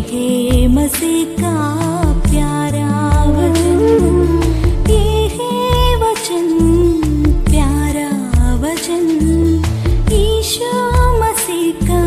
है मसीह का प्यारा वचन, ये है वचन, प्यारा वचन, यीशु मसीह का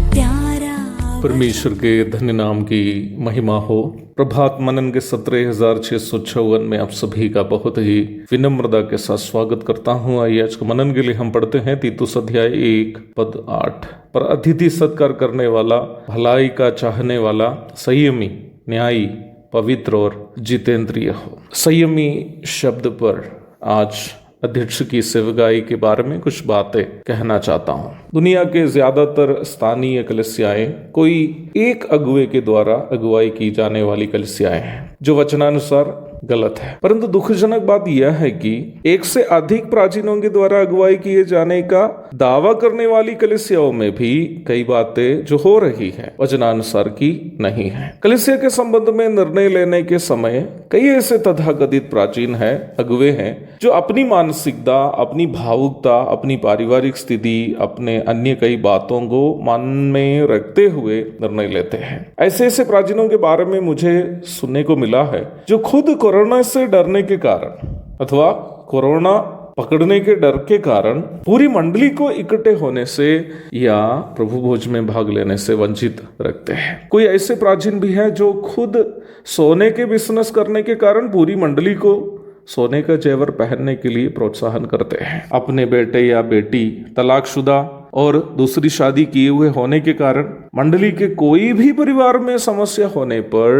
प्यारा वचन। परमेश्वर के धन्य नाम की महिमा हो। प्रभात मनन के 17,656 में आप सभी का बहुत ही विनम्रता के साथ स्वागत करता हूँ। आइए आज के मनन के लिए हम पढ़ते हैं तीतुस अध्याय 1 पद 8। पर अतिथि सत्कार करने वाला, भलाई का चाहने वाला, संयमी, न्यायी, पवित्र और जितेंद्रिय हो। संयमी शब्द पर आज अध्यक्ष की सेवकाई के बारे में कुछ बातें कहना चाहता हूँ। दुनिया के ज्यादातर स्थानीय कलीसियाएं कोई एक अगुवे के द्वारा अगुवाई की जाने वाली कलीसियाएं हैं, जो वचनानुसार गलत है। परंतु दुखजनक बात यह है कि एक से अधिक प्राचीनों के द्वारा अगुवाई किए जाने का दावा करने वाली कलीसियाओं में भी कई बातें जो हो रही है वचनानुसार की नहीं है। कलीसिया के संबंध में निर्णय लेने के समय कई ऐसे तथाकथित प्राचीन है, अगुवे हैं, जो अपनी मानसिकता, अपनी भावुकता, अपनी पारिवारिक स्थिति, अपने अन्य कई बातों को मन में रखते हुए निर्णय लेते हैं। ऐसे प्राचीनों के बारे में मुझे सुनने को मिला है जो खुद कोरोना से डरने के कारण अथवा कोरोना पकड़ने के डर के कारण पूरी मंडली को इकट्ठे होने से या प्रभु भोज में भाग लेने से वंचित रखते हैं। कोई ऐसे प्राचीन भी है जो खुद सोने के बिजनेस करने के कारण पूरी मंडली को सोने का जेवर पहनने के लिए प्रोत्साहन करते हैं। अपने बेटे या बेटी तलाकशुदा और दूसरी शादी किए हुए होने के कारण मंडली के कोई भी परिवार में समस्या होने पर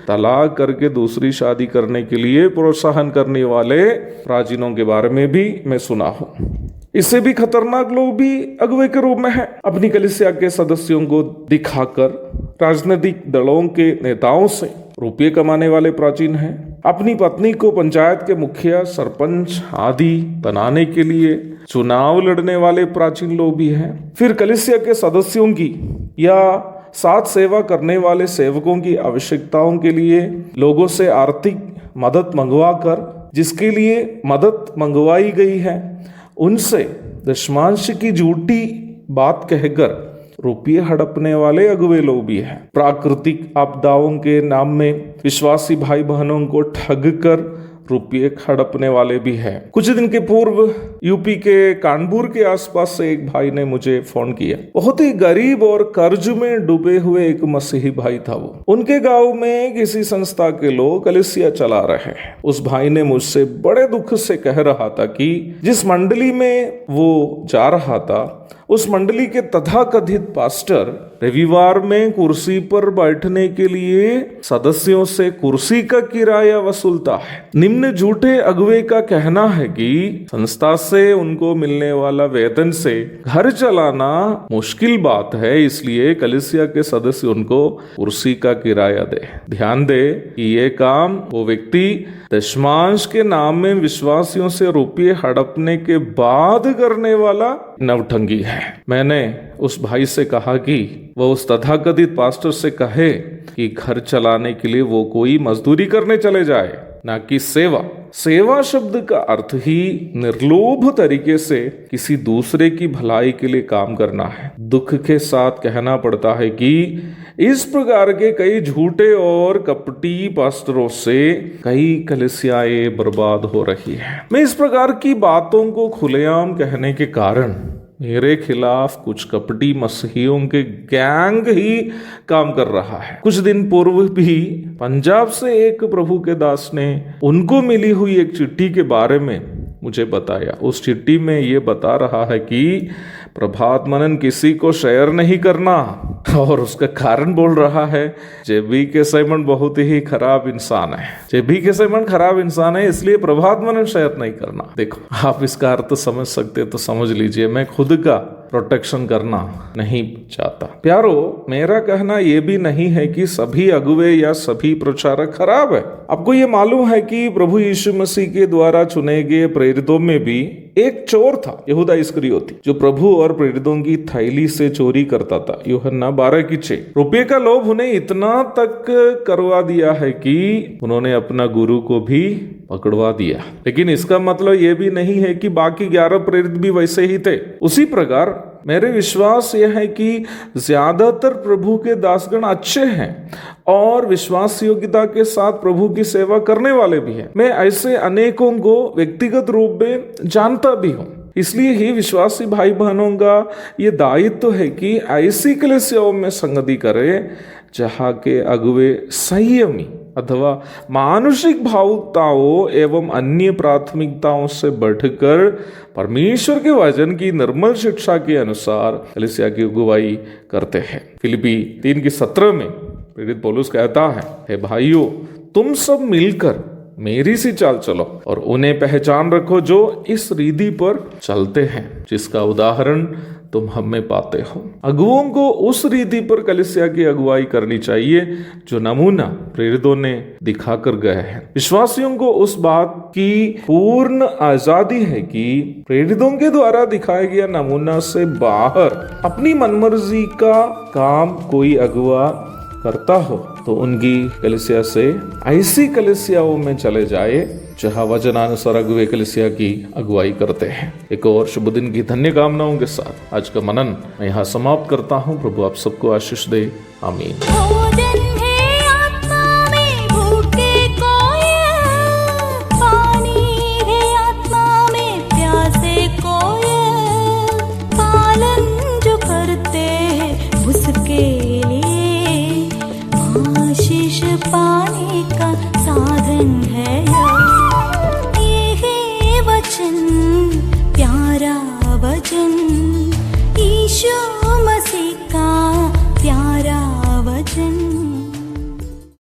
तलाक करके दूसरी शादी करने के लिए प्रोत्साहन करने वाले प्राचीनों के बारे में भी मैं सुना हूं। इससे भी खतरनाक लोग भी अगुवे के रूप में हैं। अपनी कलीसिया के सदस्यों को दिखाकर राजनीतिक दलों के नेताओं से रुपये कमाने वाले प्राचीन हैं। अपनी पत्नी को पंचायत के मुखिया, सरपंच आदि बनाने के लिए चुनाव लड़ने वाले प्राचीन लोग भी हैं। फिर कलीसिया के सदस्यों की या साथ सेवा करने वाले सेवकों की आवश्यकताओं के लिए लोगों से आर्थिक मदद मंगवा कर, जिसके लिए मदद मंगवाई गई है उनसे दशमांश की झूठी बात कहकर रुपये हड़पने वाले अगुवे लोग भी हैं। प्राकृतिक आपदाओं के नाम में विश्वासी भाई बहनों को ठग कर रुपये हड़पने वाले भी हैं। कुछ दिन के पूर्व यूपी के कानपुर के आसपास से एक भाई ने मुझे फोन किया। बहुत ही गरीब और कर्ज में डूबे हुए एक मसीही भाई था वो। उनके गांव में किसी संस्था के लोग कलीसिया चला रहे हैं। उस भाई ने मुझसे बड़े दुख से कह रहा था कि जिस मंडली में वो जा रहा था उस मंडली के तथाकथित पास्टर रविवार में कुर्सी पर बैठने के लिए सदस्यों से कुर्सी का किराया वसूलता है। निम्न झूठे अगुवे का कहना है कि संस्था से उनको मिलने वाला वेतन से घर चलाना मुश्किल बात है, इसलिए कलीसिया के सदस्य उनको कुर्सी का किराया दे। ध्यान दे कि ये काम वो व्यक्ति दशमांश के नाम में विश्वासियों से रुपये हड़पने के बाद करने वाला नवठंगी है। मैंने उस भाई से कहा कि वह उस तथाकथित पास्टर से कहे कि घर चलाने के लिए वो कोई मजदूरी करने चले जाए, ना कि सेवा। सेवा शब्द का अर्थ ही निर्लोभ तरीके से किसी दूसरे की भलाई के लिए काम करना है। दुख के साथ कहना पड़ता है कि इस प्रकार के कई झूठे और कपटी पास्टरों से कई कलीसियाएं बर्बाद हो रही हैं। मैं इस प्रकार की बातों को खुलेआम कहने के कारण मेरे खिलाफ कुछ कपटी मसीहियों के गैंग ही काम कर रहा है। कुछ दिन पूर्व भी पंजाब से एक प्रभु के दास ने उनको मिली हुई एक चिट्ठी के बारे में मुझे बताया। उस चिट्ठी में ये बता रहा है कि प्रभात मनन किसी को शेयर नहीं करना, और उसका कारण बोल रहा है जेबी के साइमन बहुत ही खराब इंसान है। जेबी के साइमन खराब इंसान है, इसलिए प्रभात मनन शेयर नहीं करना। देखो, आप इसका अर्थ समझ सकते तो समझ लीजिए। मैं खुद का प्रोटेक्शन करना नहीं चाहता। प्यारो, मेरा कहना यह भी नहीं है कि सभी अगुवे या सभी प्रचारक खराब है। आपको ये मालूम है कि प्रभु यीशु मसीह के द्वारा चुने गए प्रेरितों में भी एक चोर था, यहूदा इस्करियोती, जो प्रभु और प्रेरितों की थैली से चोरी करता था। यूहन्ना 12:6। रुपये का लोभ उन्हें इतना तक करवा दिया है कि उन्होंने अपना गुरु को भी पकड़वा दिया। लेकिन इसका मतलब यह भी नहीं है कि बाकी 11 प्रेरित भी वैसे ही थे। उसी प्रकार मेरे विश्वास यह है कि ज्यादातर प्रभु के दासगण अच्छे हैं और विश्वास योग्यता के साथ प्रभु की सेवा करने वाले भी हैं। मैं ऐसे अनेकों को व्यक्तिगत रूप में जानता भी हूँ। इसलिए ही विश्वासी भाई बहनों का ये दायित्व है कि ऐसी कलीसियाओं में संगति करें जहाँ के अगुवे संयमी अथवा मानुषिक भावुकताओं एवं अन्य प्राथमिकताओं से बढ़कर परमेश्वर के वचन की निर्मल शिक्षा के अनुसार कलीसिया की अगुवाई करते हैं। फिलिपी 3:17 में प्रेरित पौलुस कहता है, हे भाइयों, तुम सब मिलकर मेरी सी चाल चलो और उन्हें पहचान रखो जो इस रीति पर चलते हैं जिसका उदाहरण तुम हम में पाते हो। अगुओं को उस रीति पर कलीसिया की अगुवाई करनी चाहिए जो नमूना प्रेरितों ने दिखा कर गए हैं। विश्वासियों को उस बात की पूर्ण आजादी है कि प्रेरितों के द्वारा दिखाया गया नमूना से बाहर अपनी मनमर्जी का काम कोई अगुआ करता हो तो उनकी कलीसिया से ऐसी कलीसियाओं में चले जाए जहाँ वचनानुसार अगुवे कलीसिया की अगुवाई करते हैं। एक और शुभ दिन की धन्य कामनाओं के साथ आज का मनन मैं यहाँ समाप्त करता हूँ। प्रभु आप सबको आशीष दे। आमीन।